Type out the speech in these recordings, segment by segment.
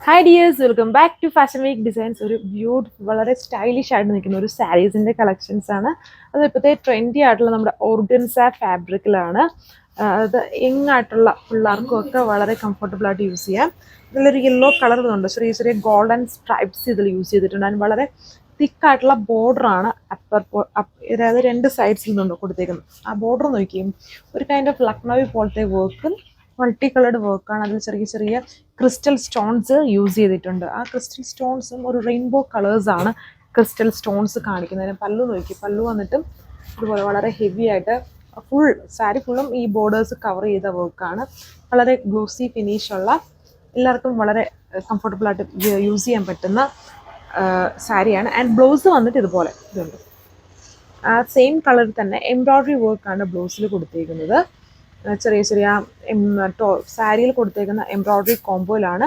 Hi dears, welcome back to fashion week designs. ഒരു beautiful, വളരെ stylish ആയിട്ട് നിൽക്കുന്ന ഒരു സാരീസിൻ്റെ കളക്ഷൻസ് ആണ്. അത് ഇപ്പോഴത്തെ ട്രെൻഡി ആയിട്ടുള്ള നമ്മുടെ ഓർഗൻസ ഫാബ്രിക്കിലാണ്. അത് യങ് ആയിട്ടുള്ള പിള്ളേർക്കും ഒക്കെ വളരെ കംഫർട്ടബിൾ ആയിട്ട് യൂസ് ചെയ്യാം. ഇതിലൊരു യെല്ലോ കളർ ഉണ്ട്, ചെറിയ ചെറിയ ഗോൾഡൻ സ്ട്രൈപ്സ് ഇതിൽ യൂസ് ചെയ്തിട്ടുണ്ട്. അതിന് വളരെ തിക്കായിട്ടുള്ള ബോർഡറാണ് അതായത് രണ്ട് സൈഡ്സിൽ നിന്നുണ്ട് കൊടുത്തേക്കുന്നത്. ആ ബോർഡർ നോക്കിയും ഒരു കൈൻഡ് ഓഫ് ലക്നൗവി പോലത്തെ വർക്കും മൾട്ടി കളേർഡ് വർക്കാണ്. അതിൽ ചെറിയ ചെറിയ ക്രിസ്റ്റൽ സ്റ്റോൺസ് യൂസ് ചെയ്തിട്ടുണ്ട്. ആ ക്രിസ്റ്റൽ സ്റ്റോൺസും ഒരു റെയിൻബോ കളേഴ്സാണ് ക്രിസ്റ്റൽ സ്റ്റോൺസ് കാണിക്കുന്നതിന്. പല്ലു നോക്കി, പല്ലു വന്നിട്ടും ഇതുപോലെ വളരെ ഹെവി ആയിട്ട് ഫുൾ സാരി ഫുള്ളും ഈ ബോർഡേഴ്സ് കവർ ചെയ്ത വർക്കാണ്. വളരെ ഗ്ലോസി ഫിനിഷുള്ള, എല്ലാവർക്കും വളരെ കംഫർട്ടബിൾ ആയിട്ട് യൂസ് ചെയ്യാൻ പറ്റുന്ന സാരിയാണ്. ആൻഡ് ബ്ലൗസ് വന്നിട്ട് ഇതുപോലെ ഇതുണ്ട്. ആ സെയിം കളറിൽ തന്നെ എംബ്രോയ്ഡറി വർക്കാണ് ബ്ലൗസിൽ കൊടുത്തേക്കുന്നത്. ചെറിയ ചെറിയ സാരിയിൽ കൊടുത്തേക്കുന്ന എംബ്രോയ്ഡറി കോംബോയിലാണ്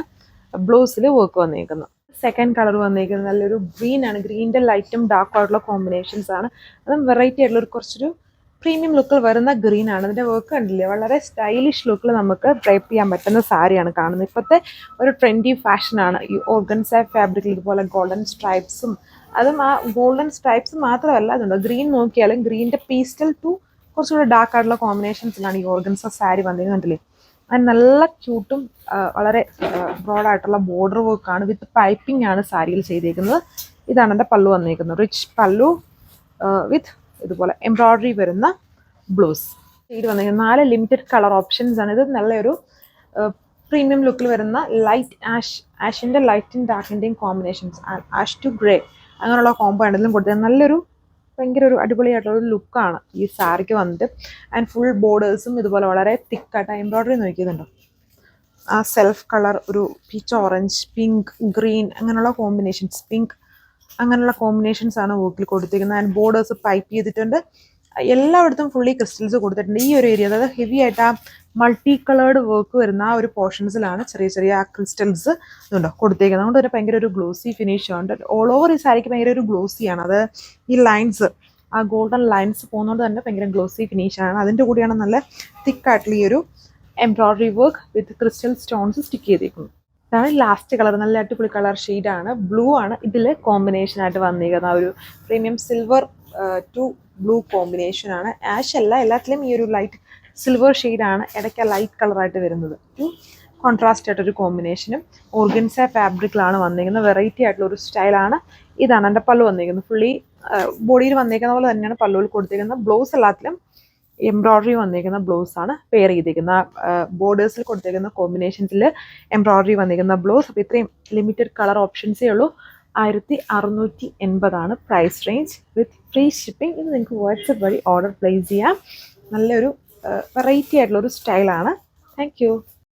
ബ്ലൗസിൽ വർക്ക് വന്നേക്കുന്നത്. സെക്കൻഡ് കളർ വന്നേക്കുന്നത് നല്ലൊരു ഗ്രീൻ ആണ്. ഗ്രീനിൻ്റെ ലൈറ്റും ഡാർക്കും ആയിട്ടുള്ള കോമ്പിനേഷൻസ് ആണ്. അതും വെറൈറ്റി ആയിട്ടുള്ള കുറച്ചൊരു പ്രീമിയം ലുക്കിൽ വരുന്ന ഗ്രീൻ ആണ്. അതിൻ്റെ വർക്ക് കണ്ടില്ലേ, വളരെ സ്റ്റൈലിഷ് ലുക്കിൽ നമുക്ക് ഡ്രൈപ്പ് ചെയ്യാൻ പറ്റുന്ന സാരിയാണ് കാണുന്നത്. ഇപ്പോഴത്തെ ഒരു ട്രെൻഡി ഫാഷനാണ് ഈ ഓർഗൻസ ഫാബ്രിക്കിൽ ഇതുപോലെ ഗോൾഡൻ സ്ട്രൈപ്സും. അതും ആ ഗോൾഡൻ സ്ട്രൈപ്സ് മാത്രമല്ല, അതുണ്ട് ഗ്രീൻ നോക്കിയാലും ഗ്രീനിൻ്റെ പീസ്റ്റൽ ടു കുറച്ചുകൂടി ഡാർക്ക് ആയിട്ടുള്ള കോമ്പിനേഷൻസിലാണ് ഈ ഓർഗൻസ സാരി വന്നിരിക്കുന്നത്. കണ്ടില്ലേ, അത് നല്ല ക്യൂട്ടും വളരെ ബ്രോഡായിട്ടുള്ള ബോർഡർ വർക്കാണ്. വിത്ത് പൈപ്പിംഗ് ആണ് സാരിയിൽ ചെയ്തേക്കുന്നത്. ഇതാണ് എൻ്റെ പല്ലു വന്നിരിക്കുന്നത്, റിച്ച് പല്ലു വിത്ത് ഇതുപോലെ എംബ്രോയ്ഡറി വരുന്ന ബ്ലൗസ്. ഇത് വന്നിരിക്കുന്നത് 4 ലിമിറ്റഡ് കളർ ഓപ്ഷൻസ് ആണ്. ഇത് നല്ലൊരു പ്രീമിയം ലുക്കിൽ വരുന്ന ലൈറ്റ് ആഷിൻ്റെ ലൈറ്റും ഡാർക്കിൻ്റെയും കോമ്പിനേഷൻസ്, ആഷ് ടു ഗ്രേ അങ്ങനെയുള്ള കോംബോ ആണ് ഇതിലും കൊടുത്തത്. നല്ലൊരു ഭയങ്കര ഒരു അടിപൊളിയായിട്ടുള്ളൊരു ലുക്കാണ് ഈ സാരിക്ക് വന്നിട്ട്. ആൻഡ് ഫുൾ ബോർഡേഴ്സും ഇതുപോലെ വളരെ തിക്കായിട്ട് എംബ്രോയ്ഡറി നോക്കിയതുണ്ടോ. ആ സെൽഫ് കളർ ഒരു പീച്ച് ഓറഞ്ച്, പിങ്ക്, ഗ്രീൻ അങ്ങനെയുള്ള കോമ്പിനേഷൻസ്, പിങ്ക് അങ്ങനെയുള്ള കോമ്പിനേഷൻസ് ആണ് വർക്കിൽ കൊടുത്തിരിക്കുന്നത്. ആൻഡ് ബോർഡേഴ്സ് പൈപ്പ് ചെയ്തിട്ടുണ്ട്. എല്ലായിടത്തും ഫുള്ളി ക്രിസ്റ്റൽസ് കൊടുത്തിട്ടുണ്ട്. ഈ ഒരു ഏരിയ, അതായത് ഹെവി ആയിട്ട് ആ മൾട്ടി കളേർഡ് വർക്ക് വരുന്ന ആ ഒരു പോർഷൻസിലാണ് ചെറിയ ചെറിയ ആ ക്രിസ്റ്റൽസ് ഇതുണ്ടോ കൊടുത്തേക്കുന്നത്. അതുകൊണ്ട് ഒരു ഭയങ്കര ഒരു ഗ്ലോസി ഫിനിഷ് ഉണ്ട്. ഓൾ ഓവർ ഈ സാരിക്ക് ഭയങ്കര ഒരു ഗ്ലോസിയാണ്. അത് ഈ ലൈൻസ്, ആ ഗോൾഡൻ ലൈൻസ് പോകുന്നതുകൊണ്ട് തന്നെ ഭയങ്കര ഗ്ലോസി ഫിനിഷാണ്. അതിൻ്റെ കൂടിയാണ് നല്ല തിക്കായിട്ടുള്ള ഈ ഒരു embroidery work with crystal stones stick ചെയ്തേക്കുന്നത്. ഇതാണ് ലാസ്റ്റ് കളർ, നല്ല അടിപൊളി കളർ ഷെയ്ഡാണ്. ബ്ലൂ ആണ് ഇതിൽ കോമ്പിനേഷനായിട്ട് വന്നിരിക്കുന്നത്. ആ ഒരു പ്രീമിയം സിൽവർ ടു ബ്ലൂ കോമ്പിനേഷനാണ്. ആഷ് അല്ല, എല്ലാത്തിലും ഈ ഒരു ലൈറ്റ് സിൽവർ ഷെയ്ഡാണ് ഇടയ്ക്ക് ലൈറ്റ് കളറായിട്ട് വരുന്നത്. കോൺട്രാസ്റ്റ് ആയിട്ടൊരു കോമ്പിനേഷനും ഓർഗൻസ ഫാബ്രിക്കിലാണ് വന്നിരിക്കുന്നത്. വെറൈറ്റി ആയിട്ടുള്ള ഒരു സ്റ്റൈലാണ്. ഇതാണ് എൻ്റെ പല്ലു വന്നിരിക്കുന്നത്. ഫുള്ളി ബോഡിയിൽ വന്നിരിക്കുന്ന പോലെ തന്നെയാണ് പല്ലുവിൽ കൊടുത്തിരിക്കുന്നത്. ബ്ലൗസ് എല്ലാത്തിലും എംബ്രോയ്ഡറി വന്നിരിക്കുന്ന ബ്ലൗസാണ് പെയർ ചെയ്തിരിക്കുന്ന. ബോർഡേഴ്സിൽ കൊടുത്തിരിക്കുന്ന കോമ്പിനേഷൻസിൽ എംബ്രോയ്ഡറി വന്നിരിക്കുന്ന ബ്ലൗസ്. അപ്പോൾ ഇത്രയും ലിമിറ്റഡ് കളർ ഓപ്ഷൻസേ ഉള്ളൂ. 1680 price range with free shipping. ഇത് നിങ്ങൾക്ക് വാട്സപ്പ് വഴി ഓർഡർ പ്ലേസ് ചെയ്യാം. നല്ലൊരു വെറൈറ്റി ആയിട്ടുള്ളൊരു സ്റ്റൈലാണ്. Thank you.